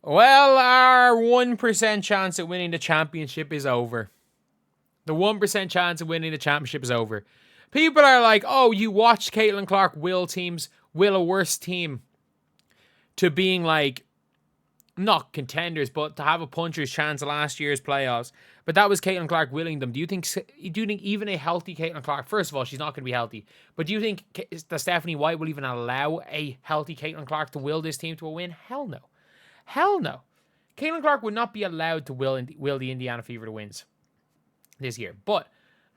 Well, our 1% chance at winning the championship is over. The 1% chance of winning the championship is over. People are like, oh, you watched Caitlin Clark will a worse team to being like, not contenders, but to have a puncher's chance of last year's playoffs. But that was Caitlin Clark willing them. Do you think even a healthy Caitlin Clark, first of all, she's not going to be healthy, but do you think that Stephanie White will even allow a healthy Caitlin Clark to will this team to a win? Hell no. Hell no. Caitlin Clark would not be allowed to will the Indiana Fever to wins this year. But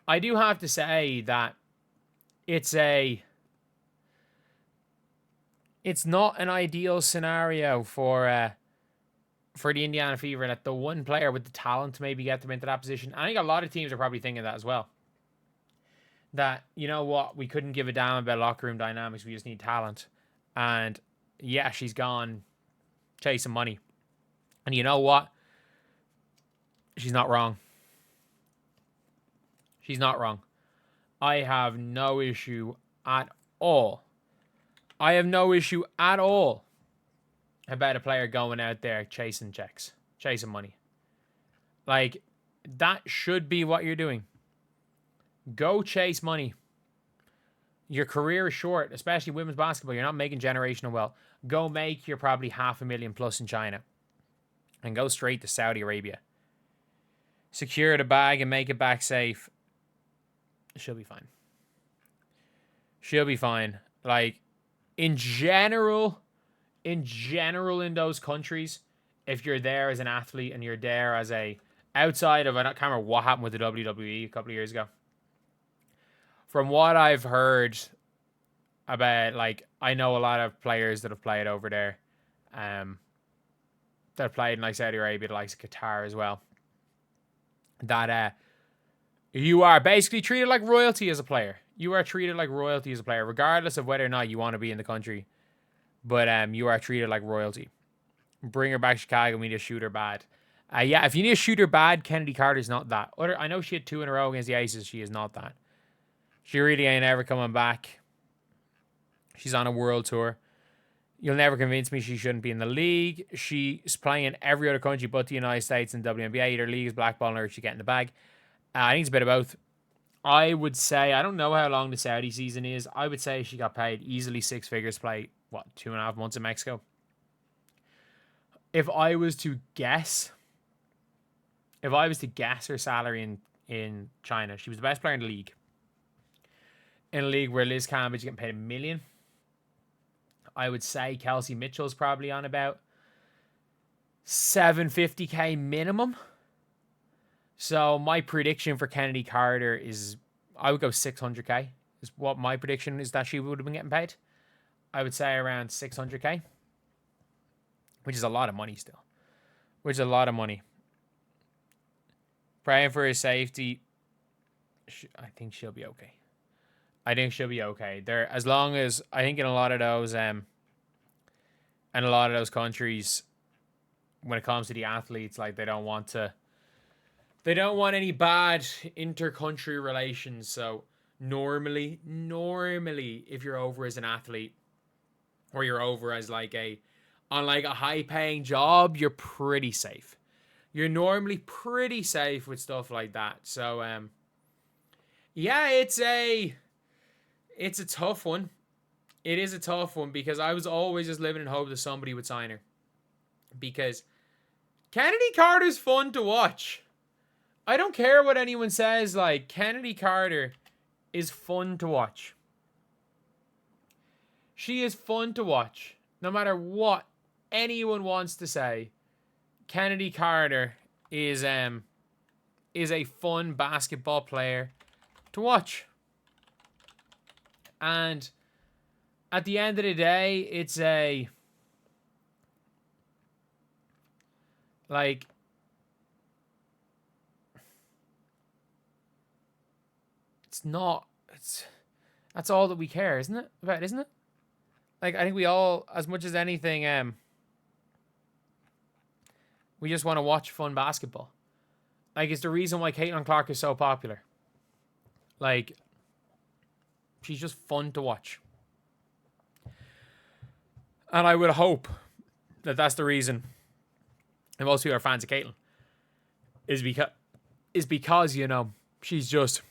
I do have to say that it's not an ideal scenario for the Indiana Fever that the one player with the talent to maybe get them into that position. I think a lot of teams are probably thinking that as well. That, you know what, we couldn't give a damn about locker room dynamics. We just need talent. And yeah, she's gone chasing money. And you know what? She's not wrong. She's not wrong. I have no issue at all. I have no issue at all about a player going out there chasing checks, chasing money. Like, that should be what you're doing. Go chase money. Your career is short, especially women's basketball. You're not making generational wealth. Go make your probably $500,000 plus in China. And go straight to Saudi Arabia. Secure the bag and make it back safe. She'll be fine. She'll be fine. Like, in general in those countries, if you're there as an athlete and you're there as outside of, I can't remember what happened with the WWE a couple of years ago. From what I've heard about, like, I know a lot of players that have played over there, that have played in like Saudi Arabia, the likes of Qatar as well, that you are basically treated like royalty as a player. You are treated like royalty as a player, regardless of whether or not you want to be in the country. But you are treated like royalty. Bring her back to Chicago. We need to shoot her bad. Yeah, if you need to shoot her bad, Chennedy Carter's not that. I know she had 2 in a row against the Aces. She is not that. She really ain't ever coming back. She's on a world tour. You'll never convince me she shouldn't be in the league. She's playing in every other country but the United States and WNBA. Either league is blackballing her or she's getting the bag. I think it's a bit of both. I would say, I don't know how long the Saudi season is. I would say she got paid easily 6 figures to play, 2.5 months in Mexico. If I was to guess her salary in China, she was the best player in the league. In a league where Liz Cambridge is getting paid $1 million. I would say Kelsey Mitchell's probably on about $750K minimum. So my prediction for Chennedy Carter is, I would go $600K. Is what my prediction is that she would have been getting paid. I would say around $600K, which is a lot of money still. Which is a lot of money. Praying for his safety. I think she'll be okay. There, as long as, I think in a lot of those countries, when it comes to the athletes, like, they don't want any bad inter-country relations. So normally, if you're over as an athlete, or you're over as on a high-paying job, you're pretty safe. You're normally pretty safe with stuff like that. So yeah, it's a tough one. It is a tough one because I was always just living in hope that somebody would sign her. Because Chennedy Carter's fun to watch. I don't care what anyone says, like, Chennedy Carter is fun to watch. She is fun to watch. No matter what anyone wants to say, Chennedy Carter is a fun basketball player to watch. And at the end of the day, it's that's all that we care, isn't it? Isn't it? Like, I think we all, as much as anything, we just want to watch fun basketball. Like, it's the reason why Caitlin Clark is so popular. Like, she's just fun to watch. And I would hope that that's the reason and most people are fans of Caitlin, is because, you know, she's just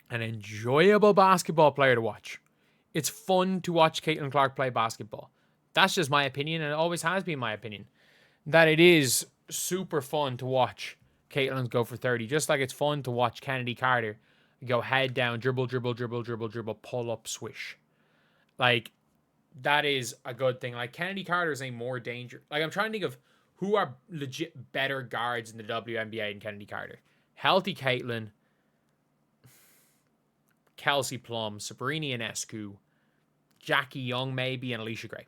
an enjoyable basketball player to watch. It's fun to watch Caitlin Clark play basketball. That's just my opinion, and it always has been my opinion, that it is super fun to watch Caitlin go for 30, just like it's fun to watch Chennedy Carter go head down, dribble, pull up, swish. Like, that is a good thing. Like, Chennedy Carter is a more danger. Like, I'm trying to think of who are legit better guards in the WNBA than Chennedy Carter. Healthy Caitlin, Kelsey Plum, Sabrina Ionescu, Jackie Young maybe, and Alicia Gray.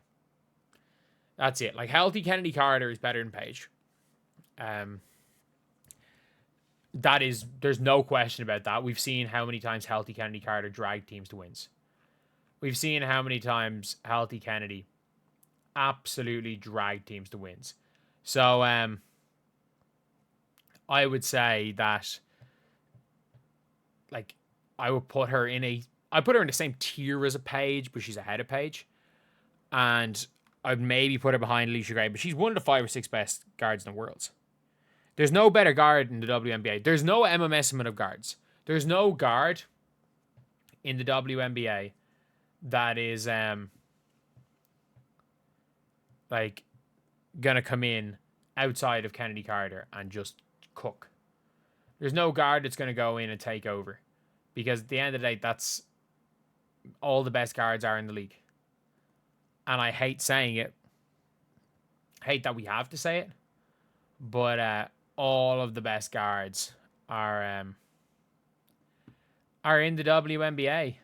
That's it. Like, healthy Chennedy Carter is better than Paige. There's no question about that. We've seen how many times healthy Chennedy Carter dragged teams to wins. We've seen how many times healthy Chennedy absolutely dragged teams to wins. So, I would say that, like, I put her in the same tier as a Paige, but she's ahead of Paige. And I'd maybe put her behind Alicia Gray, but she's one of the 5 or 6 best guards in the world. There's no better guard in the WNBA. There's no estimate of guards. There's no guard in the WNBA that is like gonna come in outside of Chennedy Carter and just cook. There's no guard that's gonna go in and take over, because at the end of the day, that's all the best guards are in the league. And I hate saying it. I hate that we have to say it, but all of the best guards are in the WNBA.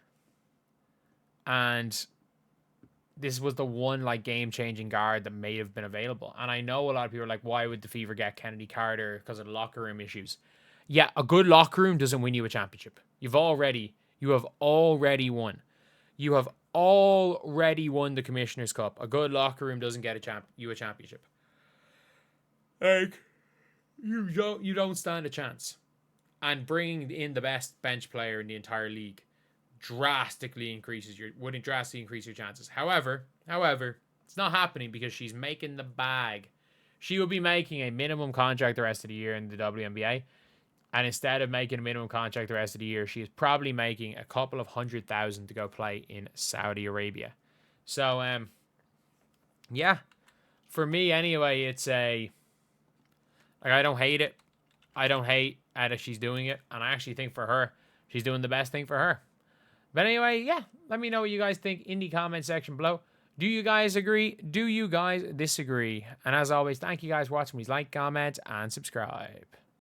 And this was the one, like, game-changing guard that may have been available. And I know a lot of people are like, why would the Fever get Chennedy Carter? Because of locker room issues. Yeah, a good locker room doesn't win you a championship. You have already won. You have already won the Commissioner's Cup. A good locker room doesn't get you a championship. Like, you don't stand a chance. And bringing in the best bench player in the entire league drastically increase your chances. However, it's not happening because she's making the bag. She will be making a minimum contract the rest of the year in the WNBA. And instead of making a minimum contract the rest of the year, she is probably making a couple of $100,000 to go play in Saudi Arabia. So, yeah, for me anyway, it's I don't hate it. I don't hate that she's doing it. And I actually think for her, she's doing the best thing for her. But anyway, yeah, let me know what you guys think in the comment section below. Do you guys agree? Do you guys disagree? And as always, thank you guys for watching. Please like, comment, and subscribe.